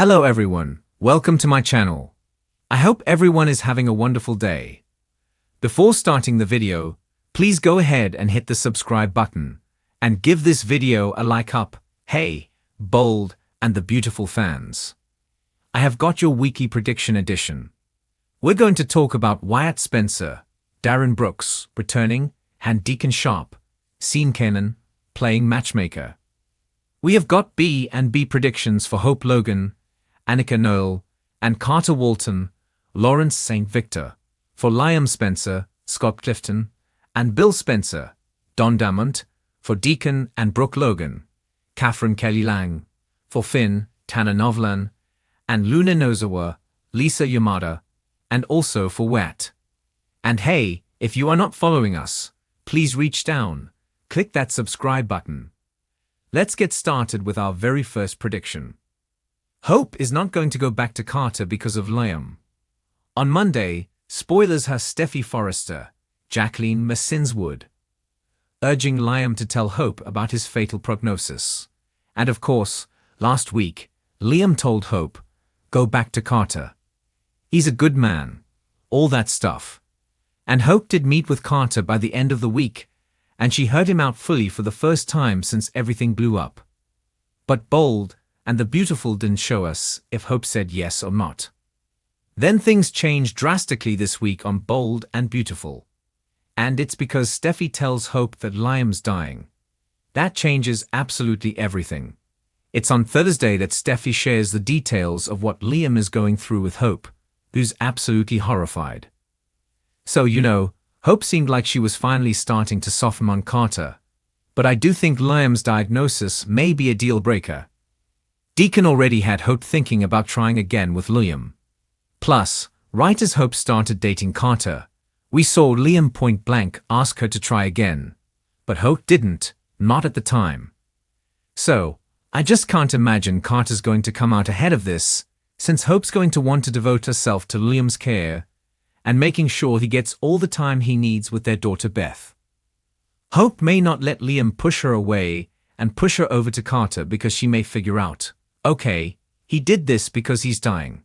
Hello everyone, welcome to my channel. I hope everyone is having a wonderful day. Before starting the video, please go ahead and hit the subscribe button and give this video a like up. Hey, bold and the beautiful fans. I have got your weekly prediction edition. We're going to talk about Wyatt Spencer, Darren Brooks returning, and Deacon Sharp, Sean Kanan, playing matchmaker. We have got B and B predictions for Hope Logan, Annika Noel, and Carter Walton, Lawrence St. Victor, for Liam Spencer, Scott Clifton, and Bill Spencer, Don Damont, for Deacon and Brooke Logan, Catherine Kelly Lang, for Finn, Tana Novlan, and Luna Nozawa, Lisa Yamada, and also for Wyatt. And hey, if you are not following us, please reach down, click that subscribe button. Let's get started with our very first prediction. Hope is not going to go back to Carter because of Liam. On Monday, spoilers has Steffi Forrester, Jacqueline Massinswood, urging Liam to tell Hope about his fatal prognosis. And of course, last week, Liam told Hope, go back to Carter. He's a good man, all that stuff. And Hope did meet with Carter by the end of the week, and she heard him out fully for the first time since everything blew up. But Bold and the Beautiful didn't show us if Hope said yes or not. Then things changed drastically this week on Bold and Beautiful. And it's because Steffi tells Hope that Liam's dying. That changes absolutely everything. It's on Thursday that Steffi shares the details of what Liam is going through with Hope, who's absolutely horrified. So, Hope seemed like she was finally starting to soften on Carter. But I do think Liam's diagnosis may be a deal breaker. Deacon already had Hope thinking about trying again with Liam. Plus, right as Hope started dating Carter, we saw Liam point blank ask her to try again. But Hope didn't, not at the time. So, I just can't imagine Carter's going to come out ahead of this, since Hope's going to want to devote herself to Liam's care and making sure he gets all the time he needs with their daughter Beth. Hope may not let Liam push her away and push her over to Carter because she may figure out, okay, he did this because he's dying.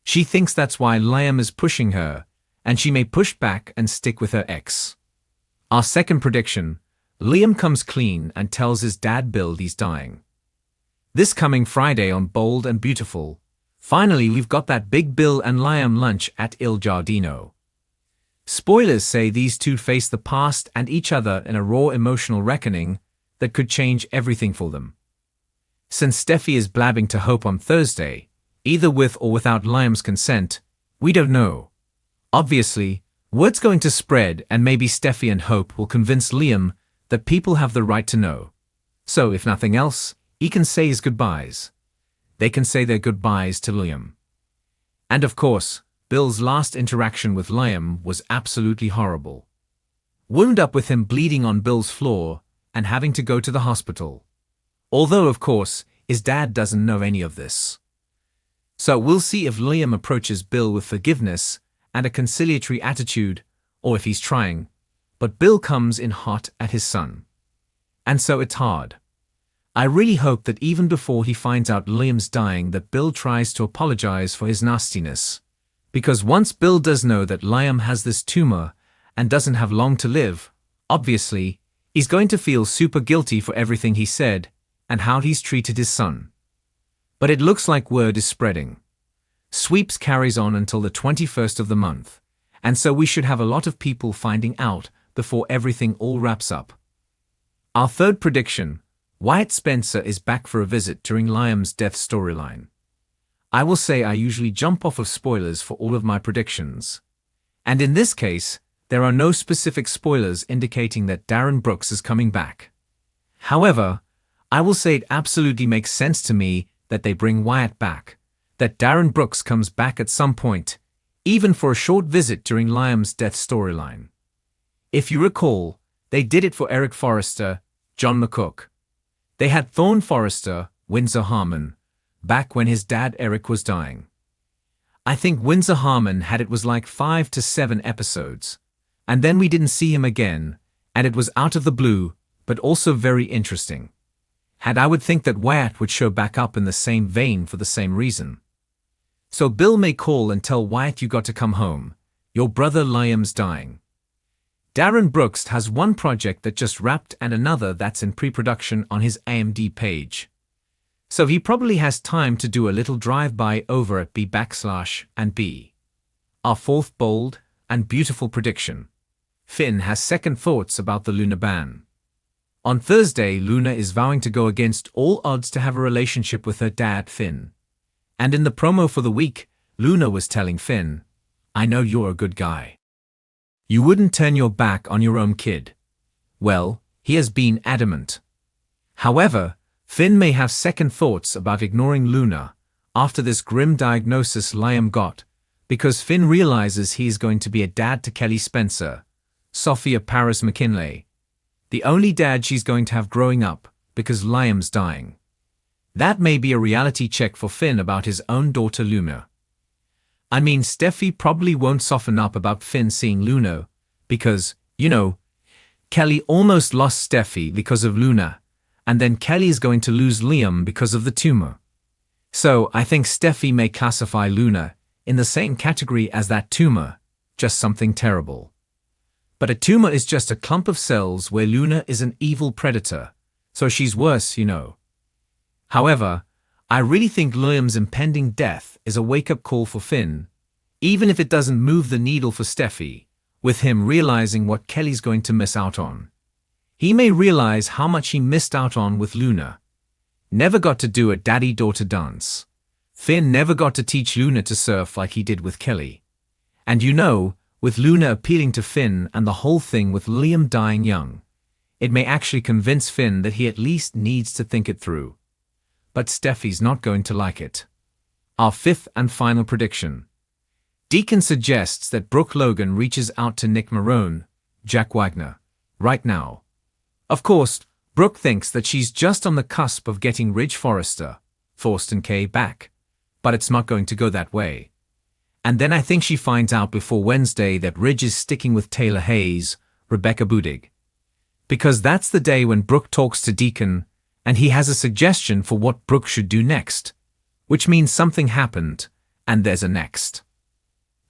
She thinks that's why Liam is pushing her, and she may push back and stick with her ex. Our second prediction, Liam comes clean and tells his dad Bill he's dying. This coming Friday on Bold and Beautiful, finally we've got that big Bill and Liam lunch at Il Giardino. Spoilers say these two face the past and each other in a raw emotional reckoning that could change everything for them. Since Steffi is blabbing to Hope on Thursday, either with or without Liam's consent, we don't know. Obviously, word's going to spread and maybe Steffi and Hope will convince Liam that people have the right to know. So if nothing else, he can say his goodbyes. They can say their goodbyes to Liam. And of course, Bill's last interaction with Liam was absolutely horrible. Wound up with him bleeding on Bill's floor and having to go to the hospital. Although, of course, his dad doesn't know any of this. So we'll see if Liam approaches Bill with forgiveness and a conciliatory attitude, or if he's trying. But Bill comes in hot at his son. And so it's hard. I really hope that even before he finds out Liam's dying that Bill tries to apologize for his nastiness. Because once Bill does know that Liam has this tumor and doesn't have long to live, obviously, he's going to feel super guilty for everything he said and how he's treated his son. But it looks like word is spreading. Sweeps carries on until the 21st of the month, and so we should have a lot of people finding out before everything all wraps up. Our third prediction, Wyatt Spencer is back for a visit during Liam's death storyline. I will say I usually jump off of spoilers for all of my predictions. And in this case, there are no specific spoilers indicating that Darren Brooks is coming back. However, I will say it absolutely makes sense to me that they bring Wyatt back, that Darren Brooks comes back at some point, even for a short visit during Liam's death storyline. If you recall, they did it for Eric Forrester, John McCook. They had Thorne Forrester, Windsor Harmon, back when his dad Eric was dying. I think Windsor Harmon had it was like 5 to 7 episodes, and then we didn't see him again, and it was out of the blue, but also very interesting. And I would think that Wyatt would show back up in the same vein for the same reason. So Bill may call and tell Wyatt you got to come home. Your brother Liam's dying. Darren Brooks has one project that just wrapped and another that's in pre-production on his AMD page. So he probably has time to do a little drive-by over at B/B. Our fourth bold and beautiful prediction. Finn has second thoughts about the Luna ban. On Thursday, Luna is vowing to go against all odds to have a relationship with her dad, Finn. And in the promo for the week, Luna was telling Finn, "I know you're a good guy. You wouldn't turn your back on your own kid." Well, he has been adamant. However, Finn may have second thoughts about ignoring Luna after this grim diagnosis Liam got, because Finn realizes he is going to be a dad to Kelly Spencer, Sophia Paris McKinley, the only dad she's going to have growing up because Liam's dying. That may be a reality check for Finn about his own daughter Luna. I mean, Steffi probably won't soften up about Finn seeing Luna because, you know, Kelly almost lost Steffi because of Luna, and then Kelly is going to lose Liam because of the tumor. So I think Steffi may classify Luna in the same category as that tumor, just something terrible. But a tumor is just a clump of cells where Luna is an evil predator, so she's worse, you know. However, I really think Liam's impending death is a wake-up call for Finn, even if it doesn't move the needle for Steffi, with him realizing what Kelly's going to miss out on. He may realize how much he missed out on with Luna. Never got to do a daddy-daughter dance. Finn never got to teach Luna to surf like he did with Kelly. And you know, with Luna appealing to Finn and the whole thing with Liam dying young, it may actually convince Finn that he at least needs to think it through. But Steffi's not going to like it. Our fifth and final prediction. Deacon suggests that Brooke Logan reaches out to Nick Marone, Jack Wagner, right now. Of course, Brooke thinks that she's just on the cusp of getting Ridge Forrester, Thorsten K. back, but it's not going to go that way. And then I think she finds out before Wednesday that Ridge is sticking with Taylor Hayes, Rebecca Budig. Because that's the day when Brooke talks to Deacon, and he has a suggestion for what Brooke should do next, which means something happened, and there's a next.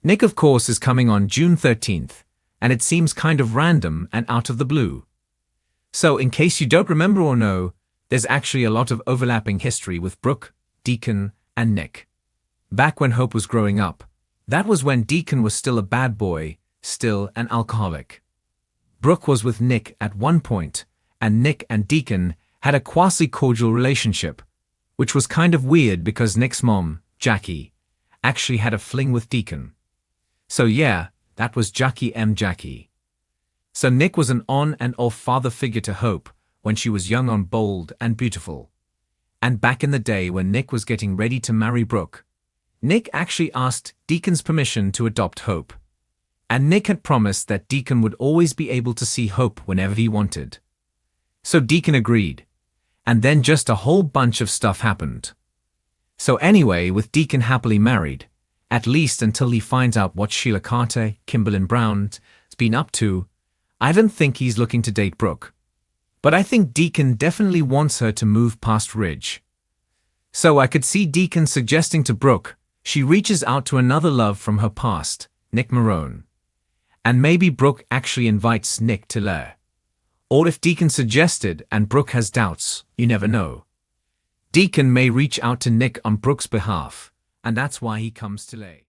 Nick, of course, is coming on June 13th, and it seems kind of random and out of the blue. So, in case you don't remember or know, there's actually a lot of overlapping history with Brooke, Deacon, and Nick. Back when Hope was growing up, that was when Deacon was still a bad boy, still an alcoholic. Brooke was with Nick at one point, and Nick and Deacon had a quasi-cordial relationship, which was kind of weird because Nick's mom, Jackie, actually had a fling with Deacon. So yeah, that was Jackie. So Nick was an on and off father figure to Hope when she was young and bold and beautiful. And back in the day when Nick was getting ready to marry Brooke, Nick actually asked Deacon's permission to adopt Hope. And Nick had promised that Deacon would always be able to see Hope whenever he wanted. So Deacon agreed. And then just a whole bunch of stuff happened. So anyway, with Deacon happily married, at least until he finds out what Sheila Carter, Kimberly Brown's been up to, I don't think he's looking to date Brooke. But I think Deacon definitely wants her to move past Ridge. So I could see Deacon suggesting to Brooke she reaches out to another love from her past, Nick Marone. And maybe Brooke actually invites Nick to lair. Or if Deacon suggested and Brooke has doubts, you never know. Deacon may reach out to Nick on Brooke's behalf, and that's why he comes to lay.